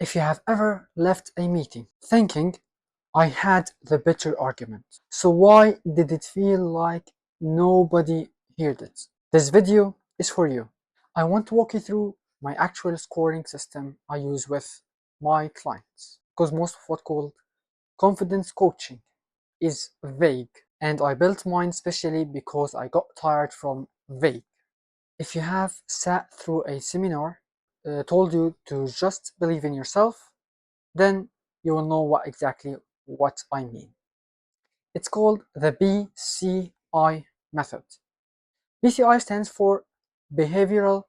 If you have ever left a meeting thinking, I had the better argument, so why did it feel like nobody heard it? This video is for you. I want to walk you through my actual scoring system I use with my clients, because most of what called confidence coaching is vague, and I built mine specially because I got tired from vague. If you have sat through a seminar told you to just believe in yourself, then you will know exactly what I mean. It's called the BCI method. BCI stands for Behavioral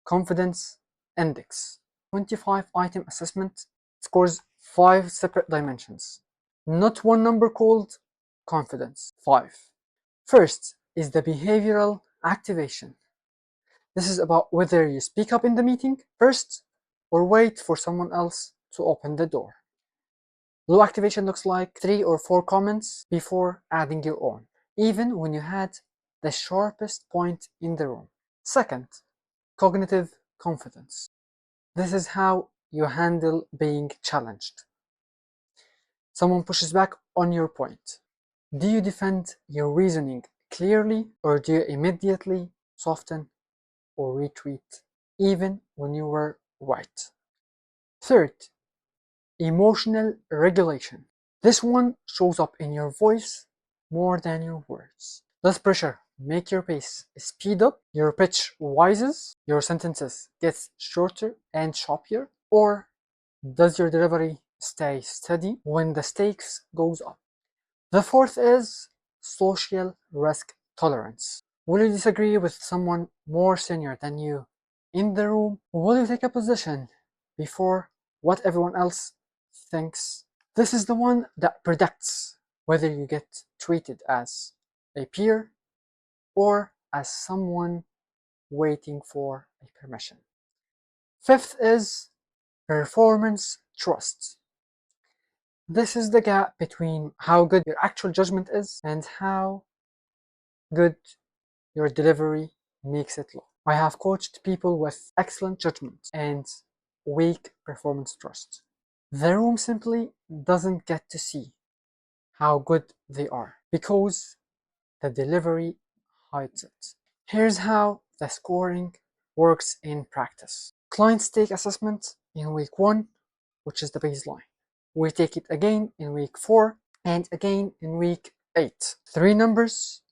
Confidence Index. 25-item assessment scores 5 separate dimensions. Not one number called confidence. 5. First is the behavioral activation. This is about whether you speak up in the meeting first or wait for someone else to open the door. Low activation looks like 3 or 4 comments before adding your own, even when you had the sharpest point in the room. Second, cognitive confidence. This is how you handle being challenged. Someone pushes back on your point. Do you defend your reasoning clearly, or do you immediately soften or retreat, even when you were right? Third, emotional regulation. This one shows up in your voice more than your words. Less pressure, make your pace speed up, your pitch rises, your sentences get shorter and sharper, or does your delivery stay steady when the stakes goes up? The fourth is social risk tolerance. Will you disagree with someone more senior than you in the room? Will you take a position before what everyone else thinks? This is the one that predicts whether you get treated as a peer or as someone waiting for a permission. Fifth is performance trust. This is the gap between how good your actual judgment is and how good your delivery makes it look. I have coached people with excellent judgment and weak performance trust. The room simply doesn't get to see how good they are because the delivery hides it. Here's how the scoring works in practice. Clients take assessment in week 1, which is the baseline. We take it again in week 4 and again in week 8. 3 numbers,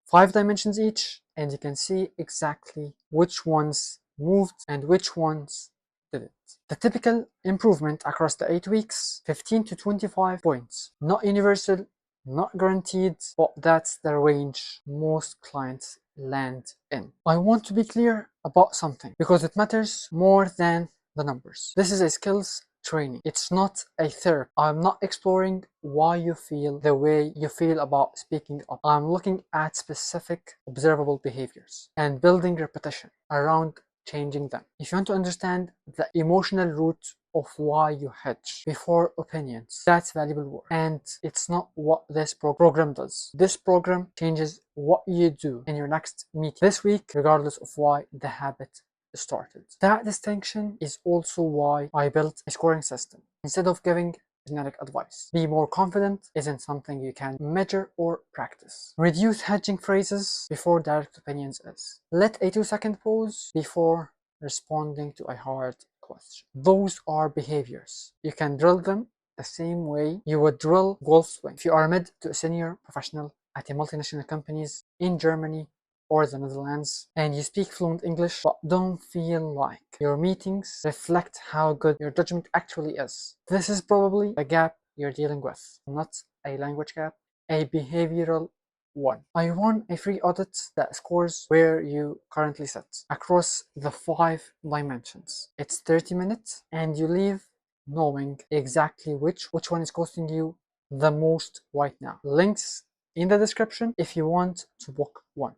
5 dimensions each, and you can see exactly which ones moved and which ones didn't. The typical improvement across the 8 weeks, 15 to 25 points. Not universal, not guaranteed, but that's the range most clients land in. I want to be clear about something because it matters more than the numbers. This is a skills training. It's not a therapy. I'm not exploring why you feel the way you feel about speaking up. I'm looking at specific observable behaviors and building repetition around changing them. If you want to understand the emotional root of why you hedge before opinions, that's valuable work. And it's not what this program does. This program changes what you do in your next meeting this week, regardless of why the habit started. That distinction is also why I built a scoring system instead of giving generic advice. Be more confident isn't something you can measure or practice. Reduce hedging phrases before direct opinions is. Let a 2-second pause before responding to a hard question. Those are behaviors. You can drill them the same way you would drill golf swing. If you are mid to a senior professional at a multinational companies in Germany or the Netherlands, and you speak fluent English but don't feel like your meetings reflect how good your judgment actually is, this is probably a gap you're dealing with, not a language gap, a behavioral one. I won a free audit that scores where you currently sit across the 5 dimensions. It's 30 minutes and you leave knowing exactly which one is costing you the most right now. Links in the description if you want to book one.